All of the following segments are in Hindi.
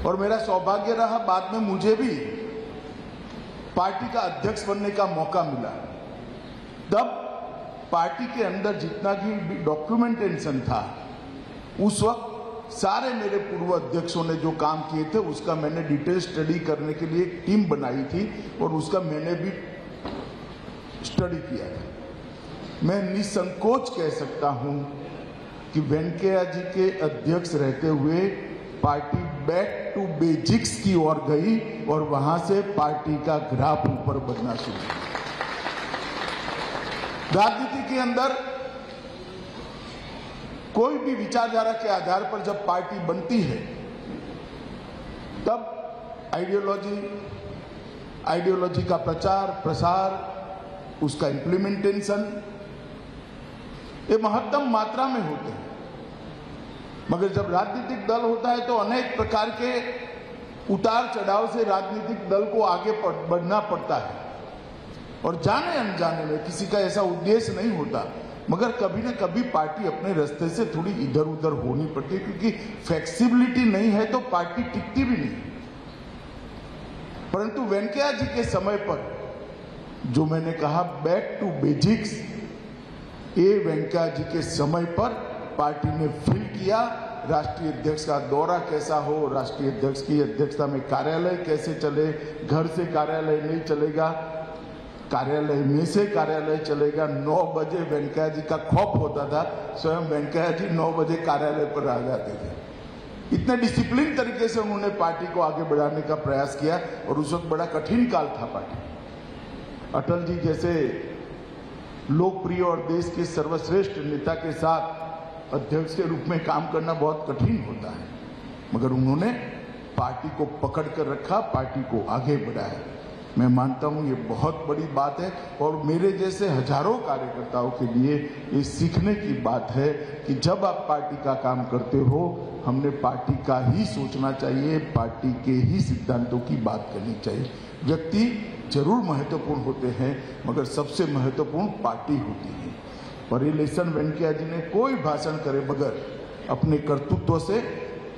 और मेरा सौभाग्य रहा बाद में मुझे भी पार्टी का अध्यक्ष बनने का मौका मिला। तब पार्टी के अंदर जितना भी डॉक्यूमेंटेशन था उस वक्त सारे मेरे पूर्व अध्यक्षों ने जो काम किए थे उसका मैंने डिटेल स्टडी करने के लिए एक टीम बनाई थी और उसका मैंने भी स्टडी किया था। मैं निसंकोच कह सकता हूं कि वेंकैया जी के अध्यक्ष रहते हुए पार्टी बैक टू बेसिक्स की ओर गई और वहां से पार्टी का ग्राफ ऊपर बढ़ना शुरू हुआ। राजनीति के अंदर कोई भी विचारधारा के आधार पर जब पार्टी बनती है तब आइडियोलॉजी का प्रचार प्रसार, उसका इम्प्लीमेंटेशन ये महत्तम मात्रा में होते हैं। मगर जब राजनीतिक दल होता है तो अनेक प्रकार के उतार चढ़ाव से राजनीतिक दल को आगे बढ़ना पड़ता है और जाने अनजाने में किसी का ऐसा उद्देश्य नहीं होता, मगर कभी न कभी पार्टी अपने रास्ते से थोड़ी इधर उधर होनी पड़ती है, क्योंकि फ्लेक्सिबिलिटी नहीं है तो पार्टी टिकती भी नहीं। परंतु वेंकैया जी के समय पर जो मैंने कहा बैक टू बेसिक्स, ये वेंकैया जी के समय पर पार्टी ने फील किया। राष्ट्रीय अध्यक्ष का दौरा कैसा हो, राष्ट्रीय अध्यक्ष की अध्यक्षता में कार्यालय कैसे चले, घर से कार्यालय नहीं चलेगा, कार्यालय में से कार्यालय चलेगा। 9 बजे वेंकैया जी का खौफ होता था, स्वयं वेंकैया जी 9 बजे कार्यालय पर आ जाते थे। इतने डिसिप्लिन तरीके से उन्होंने पार्टी को आगे बढ़ाने का प्रयास किया और उस वक्त बड़ा कठिन काल था पार्टी। अटल जी जैसे लोकप्रिय और देश के सर्वश्रेष्ठ नेता के साथ अध्यक्ष के रूप में काम करना बहुत कठिन होता है, मगर उन्होंने पार्टी को पकड़ कर रखा, पार्टी को आगे बढ़ाया। मैं मानता हूं ये बहुत बड़ी बात है और मेरे जैसे हजारों कार्यकर्ताओं के लिए ये सीखने की बात है कि जब आप पार्टी का काम करते हो हमने पार्टी का ही सोचना चाहिए, पार्टी के ही सिद्धांतों की बात करनी चाहिए। व्यक्ति जरूर महत्वपूर्ण होते हैं मगर सबसे महत्वपूर्ण पार्टी होती है। और ये लेसन वेंकैया जी ने कोई भाषण करे बगैर अपने कर्तृत्व से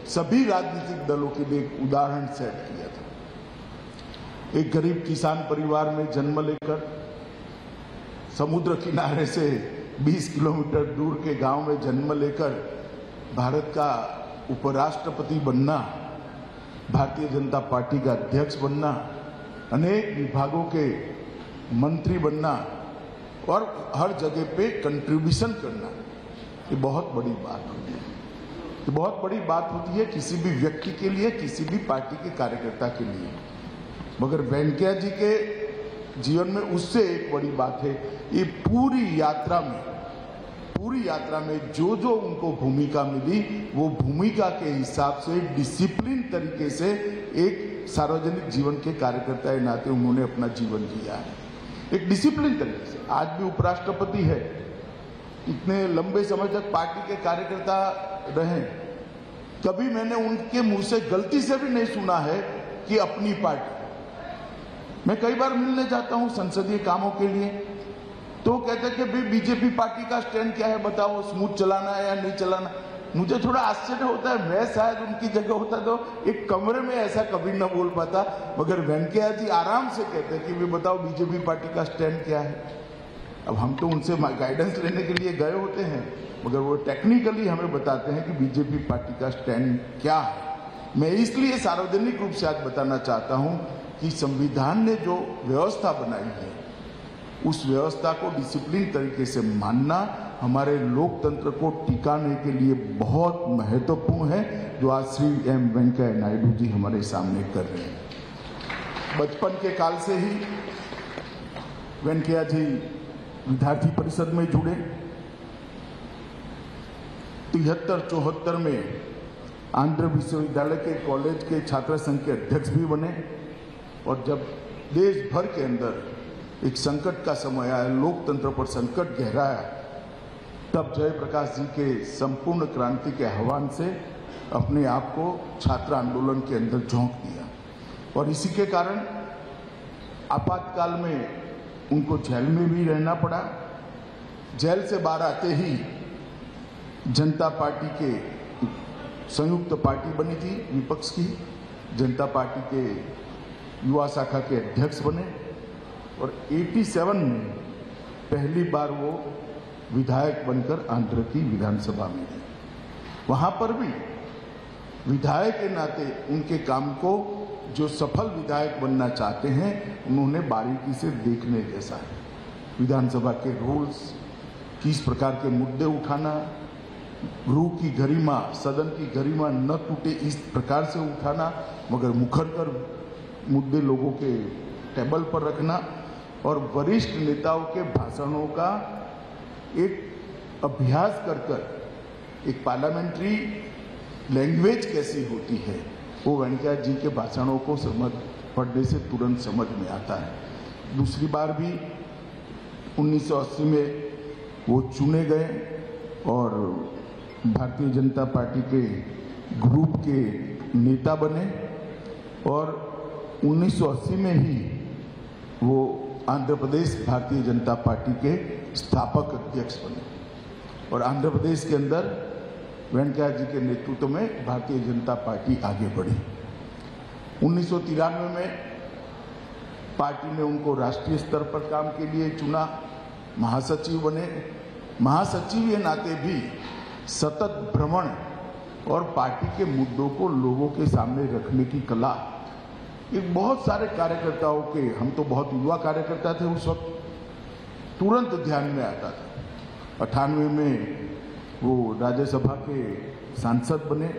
सभी राजनीतिक दलों के लिए एक उदाहरण सेट किया था। एक गरीब किसान परिवार में जन्म लेकर समुद्र किनारे से 20 किलोमीटर दूर के गांव में जन्म लेकर भारत का उपराष्ट्रपति बनना, भारतीय जनता पार्टी का अध्यक्ष बनना, अनेक विभागों के मंत्री बनना और हर जगह पे कंट्रीब्यूशन करना, ये बहुत बड़ी बात होती है। ये बहुत बड़ी बात होती है किसी भी व्यक्ति के लिए, किसी भी पार्टी के कार्यकर्ता के लिए। मगर वेंकैया जी के जीवन में उससे एक बड़ी बात है, ये पूरी यात्रा में जो जो उनको भूमिका मिली वो भूमिका के हिसाब से डिसिप्लिन तरीके से एक सार्वजनिक जीवन के कार्यकर्ता के नाते उन्होंने अपना जीवन जिया है, एक डिसिप्लिन तरीके से। आज भी उपराष्ट्रपति है, इतने लंबे समय तक पार्टी के कार्यकर्ता रहे, कभी मैंने उनके मुंह से गलती से भी नहीं सुना है कि अपनी पार्टी। मैं कई बार मिलने जाता हूं संसदीय कामों के लिए, तो कहते कि भाई बीजेपी पार्टी का स्टैंड क्या है बताओ, स्मूथ चलाना है या नहीं चलाना। मुझे थोड़ा आश्चर्य होता है, मैं शायद उनकी जगह होता तो एक कमरे में ऐसा कभी न बोल पाता, मगर वेंकैया जी आराम से कहते कि भाई बताओ बीजेपी पार्टी का स्टैंड क्या है। अब हम तो उनसे गाइडेंस लेने के लिए गए होते हैं, मगर वो टेक्निकली हमें बताते हैं कि बीजेपी पार्टी का स्टैंड क्या है। मैं इसलिए सार्वजनिक रूप से आज बताना चाहता हूं कि संविधान ने जो व्यवस्था बनाई है उस व्यवस्था को डिसिप्लिन तरीके से मानना हमारे लोकतंत्र को टिकाने के लिए बहुत महत्वपूर्ण है, जो आज श्री एम वेंकैया नायडू जी हमारे सामने कर रहे हैं। बचपन के काल से ही वेंकैया जी विद्यार्थी परिषद में जुड़े, 73-74 में आंध्र विश्वविद्यालय के कॉलेज के छात्र संघ के अध्यक्ष भी बने। और जब देश भर के अंदर एक संकट का समय आया, लोकतंत्र पर संकट गहराया, तब जयप्रकाश जी के संपूर्ण क्रांति के आह्वान से अपने आप को छात्र आंदोलन के अंदर झोंक दिया और इसी के कारण आपातकाल में उनको जेल में भी रहना पड़ा। जेल से बाहर आते ही जनता पार्टी के संयुक्त पार्टी बनी थी विपक्ष की, जनता पार्टी के युवा शाखा के अध्यक्ष बने और 87 में पहली बार वो विधायक बनकर आंध्र की विधानसभा में गए। वहां पर भी विधायक के नाते उनके काम को, जो सफल विधायक बनना चाहते हैं, उन्होंने बारीकी से देखने जैसा है। विधानसभा के रूल्स, किस प्रकार के मुद्दे उठाना, गृह की गरिमा, सदन की गरिमा न टूटे इस प्रकार से उठाना, मगर मुखर कर मुद्दे लोगों के टेबल पर रखना और वरिष्ठ नेताओं के भाषणों का एक अभ्यास कर एक पार्लियामेंट्री लैंग्वेज कैसी होती है, वो वेंकैया जी के भाषणों को पढ़ने से तुरंत समझ में आता है। दूसरी बार भी 1980 में वो चुने गए और भारतीय जनता पार्टी के ग्रुप के नेता बने और 1980 में ही वो आंध्र प्रदेश भारतीय जनता पार्टी के स्थापक अध्यक्ष बने और आंध्र प्रदेश के अंदर वेंकैया जी के नेतृत्व में भारतीय जनता पार्टी आगे बढ़ी। 1993 में पार्टी ने उनको राष्ट्रीय स्तर पर काम के लिए चुना, महासचिव बने। महासचिव के नाते भी सतत भ्रमण और पार्टी के मुद्दों को लोगों के सामने रखने की कला, एक बहुत सारे कार्यकर्ताओं के, हम तो बहुत युवा कार्यकर्ता थे उस वक्त, तुरंत ध्यान में आता था। 98 में वो राज्यसभा के सांसद बने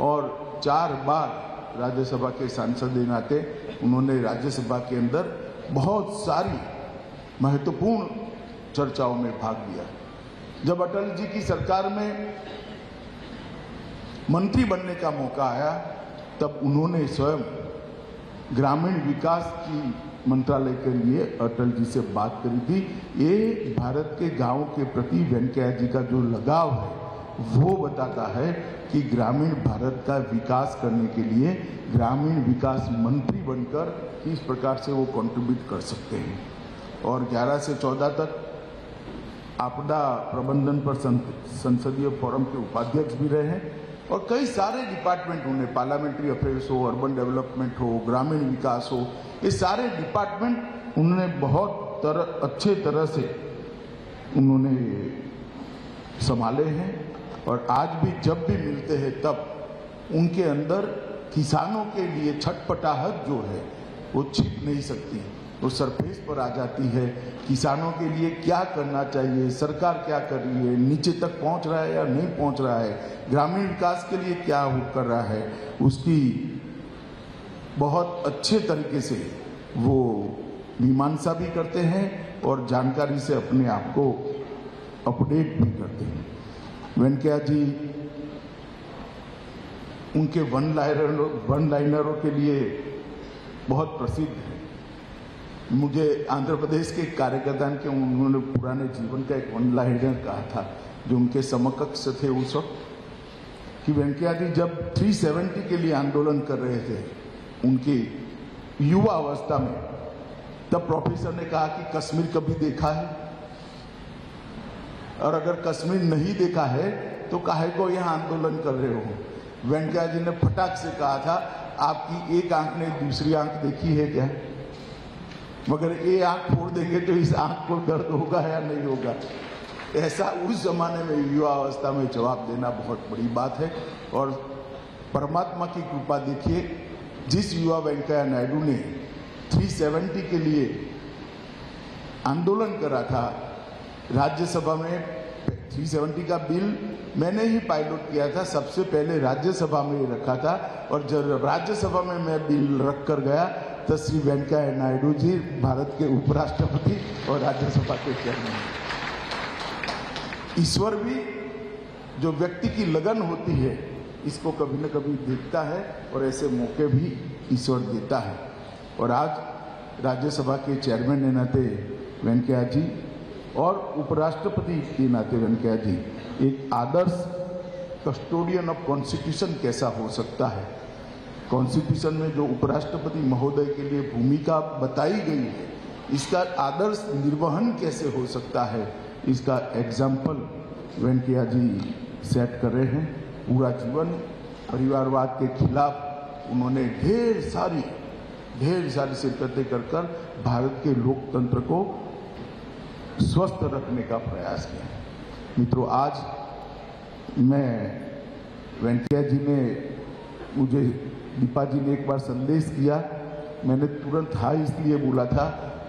और 4 बार राज्यसभा के सांसद के नाते उन्होंने राज्यसभा के अंदर बहुत सारी महत्वपूर्ण चर्चाओं में भाग लिया। जब अटल जी की सरकार में मंत्री बनने का मौका आया, तब उन्होंने स्वयं ग्रामीण विकास की मंत्रालय के लिए अटल जी से बात करी थी। ये भारत के गांव के प्रति वेंकैया जी का जो लगाव है वो बताता है कि ग्रामीण भारत का विकास करने के लिए ग्रामीण विकास मंत्री बनकर किस प्रकार से वो कंट्रीब्यूट कर सकते हैं। और 11 से 14 तक आपदा प्रबंधन पर संसदीय फोरम के उपाध्यक्ष भी रहे हैं और कई सारे डिपार्टमेंट, उन्हें पार्लियामेंट्री अफेयर्स हो, अर्बन डेवलपमेंट हो, ग्रामीण विकास हो, ये सारे डिपार्टमेंट उन्होंने बहुत अच्छे तरह से उन्होंने संभाले हैं। और आज भी जब भी मिलते हैं तब उनके अंदर किसानों के लिए छटपटाहट जो है वो छिप नहीं सकती, वो सरफेस पर आ जाती है। किसानों के लिए क्या करना चाहिए, सरकार क्या कर रही है, नीचे तक पहुंच रहा है या नहीं पहुंच रहा है, ग्रामीण विकास के लिए क्या कर रहा है, उसकी बहुत अच्छे तरीके से वो मीमांसा भी करते हैं और जानकारी से अपने आप को अपडेट भी करते हैं। वेंकैया जी उनके वन लाइनरों के लिए बहुत प्रसिद्ध है। मुझे आंध्र प्रदेश के कार्यकर्ता के उन्होंने पुराने जीवन का एक वन लाइनर कहा था जो उनके समकक्ष थे उस वक्त, कि वेंकैया जी जब 370 के लिए आंदोलन कर रहे थे उनकी युवा अवस्था में, तब प्रोफेसर ने कहा कि कश्मीर कभी देखा है, और अगर कश्मीर नहीं देखा है तो काहे को यहाँ आंदोलन कर रहे हो। वेंकैया जी ने फटाक से कहा था, आपकी एक आंख ने दूसरी आंख देखी है क्या, मगर ये आंख फोड़ देंगे तो इस आंख को दर्द होगा या नहीं होगा। ऐसा उस जमाने में युवा अवस्था में जवाब देना बहुत बड़ी बात है। और परमात्मा की कृपा देखिए, जिस युवा वेंकैया नायडू ने 370 के लिए आंदोलन करा था राज्यसभा में, 370 का बिल मैंने ही पायलट किया था, सबसे पहले राज्यसभा में रखा था, और जब राज्यसभा में मैं बिल रख कर गया तो श्री वेंकैया नायडू जी भारत के उपराष्ट्रपति और राज्यसभा के चेयरमैन। ईश्वर भी जो व्यक्ति की लगन होती है इसको कभी न कभी देखता है और ऐसे मौके भी ईश्वर देता है। और आज राज्यसभा के चेयरमैन के नाते वेंकैया जी और उपराष्ट्रपति के नाते वेंकैया जी एक आदर्श कस्टोडियन ऑफ कॉन्स्टिट्यूशन कैसा हो सकता है, कॉन्स्टिट्यूशन में जो उपराष्ट्रपति महोदय के लिए भूमिका बताई गई है इसका आदर्श निर्वहन कैसे हो सकता है, इसका एग्जाम्पल वेंकैया जी सेट कर रहे हैं। पूरा जीवन परिवारवाद के खिलाफ उन्होंने ढेर सारी शिरकतें कर भारत के लोकतंत्र को स्वस्थ रखने का प्रयास किया। मित्रों, आज मैं वेंकैया जी ने मुझे, दीपा जी ने एक बार संदेश किया, मैंने तुरंत हाँ इसलिए बोला था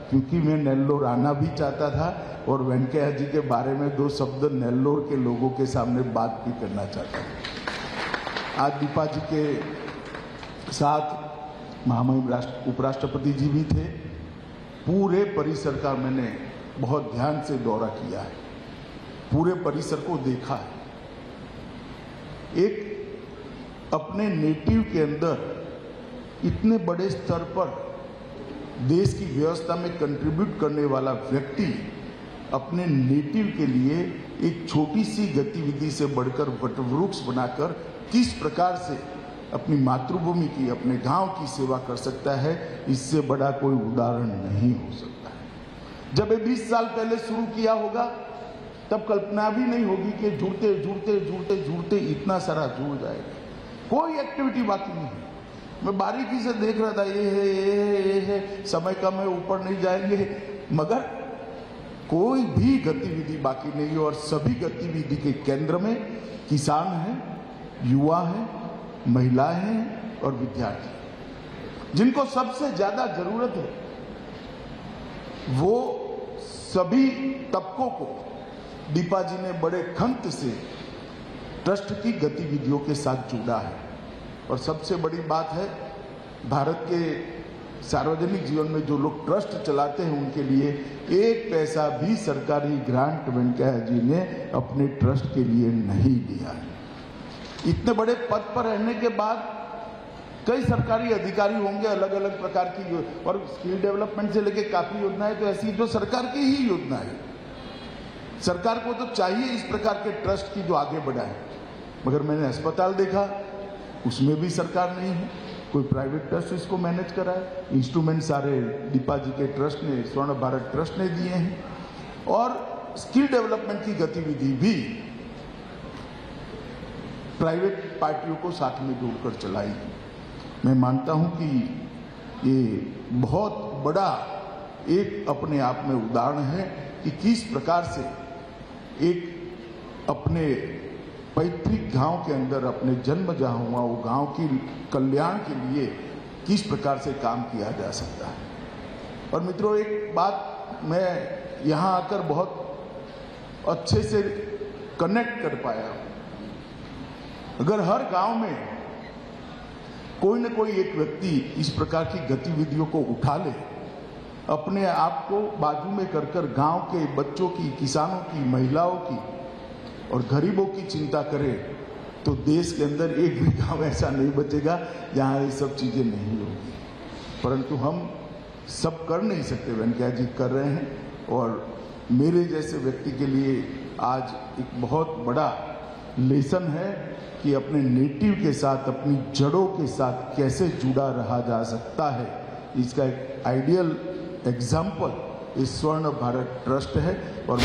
क्योंकि मैं नेल्लोर आना भी चाहता था और वेंकैया जी के बारे में 2 शब्द नेल्लोर के लोगों के सामने बात भी करना चाहता था। आज दीपा जी के साथ महामहिम उपराष्ट्रपति जी भी थे। पूरे परिसर का मैंने बहुत ध्यान से दौरा किया है, पूरे परिसर को देखा है। एक अपने नेटिव के अंदर इतने बड़े स्तर पर देश की व्यवस्था में कंट्रीब्यूट करने वाला व्यक्ति अपने नेटिव के लिए एक छोटी सी गतिविधि से बढ़कर वटवृक्ष बनाकर किस प्रकार से अपनी मातृभूमि की, अपने गांव की सेवा कर सकता है, इससे बड़ा कोई उदाहरण नहीं हो सकता है। जब ये 20 साल पहले शुरू किया होगा तब कल्पना भी नहीं होगी कि जुड़ते इतना सारा जुड़ जाएगा। कोई एक्टिविटी बाकी नहीं है। मैं बारीकी से देख रहा था, ये है, समय कम है, ऊपर नहीं जाएंगे, मगर कोई भी गतिविधि बाकी नहीं है। और सभी गतिविधि के केंद्र में किसान हैं, युवा हैं, महिलाएं हैं और विद्यार्थी, जिनको सबसे ज्यादा जरूरत है। वो सभी तबकों को दीपा जी ने बड़े खंत से ट्रस्ट की गतिविधियों के साथ जोड़ा है। और सबसे बड़ी बात है, भारत के सार्वजनिक जीवन में जो लोग ट्रस्ट चलाते हैं उनके लिए 1 पैसा भी सरकारी ग्रांट वेंकैया जी ने अपने ट्रस्ट के लिए नहीं दिया है। इतने बड़े पद पर रहने के बाद कई सरकारी अधिकारी होंगे अलग अलग प्रकार की, और स्किल डेवलपमेंट से लेकर काफी योजनाएं तो ऐसी जो सरकार की ही योजना है। सरकार को तो चाहिए इस प्रकार के ट्रस्ट की जो आगे बढ़ाए, मगर मैंने अस्पताल देखा, उसमें भी सरकार नहीं है, कोई प्राइवेट ट्रस्ट इसको मैनेज करा है। इंस्ट्रूमेंट सारे दीपा जी के ट्रस्ट ने, स्वर्ण भारत ट्रस्ट ने दिए हैं। और स्किल डेवलपमेंट की गतिविधि भी प्राइवेट पार्टियों को साथ में जोड़कर चलाई। मैं मानता हूं कि ये बहुत बड़ा एक अपने आप में उदाहरण है कि किस प्रकार से एक अपने पैतृक गांव के अंदर, अपने जन्म जहां हुआ वो गांव की कल्याण के लिए किस प्रकार से काम किया जा सकता है। और मित्रों, एक बात मैं यहां आकर बहुत अच्छे से कनेक्ट कर पाया। अगर हर गांव में कोई न कोई एक व्यक्ति इस प्रकार की गतिविधियों को उठा ले, अपने आप को बाजू में कर गांव के बच्चों की, किसानों की, महिलाओं की और गरीबों की चिंता करे, तो देश के अंदर एक भी गांव ऐसा नहीं बचेगा जहां ये सब चीजें नहीं होगी। परंतु हम सब कर नहीं सकते, वेंकैया जी कर रहे हैं। और मेरे जैसे व्यक्ति के लिए आज एक बहुत बड़ा लेसन है कि अपने नेटिव के साथ, अपनी जड़ों के साथ कैसे जुड़ा रहा जा सकता है। इसका एक आइडियल एग्जाम्पल इस स्वर्ण भारत ट्रस्ट है। और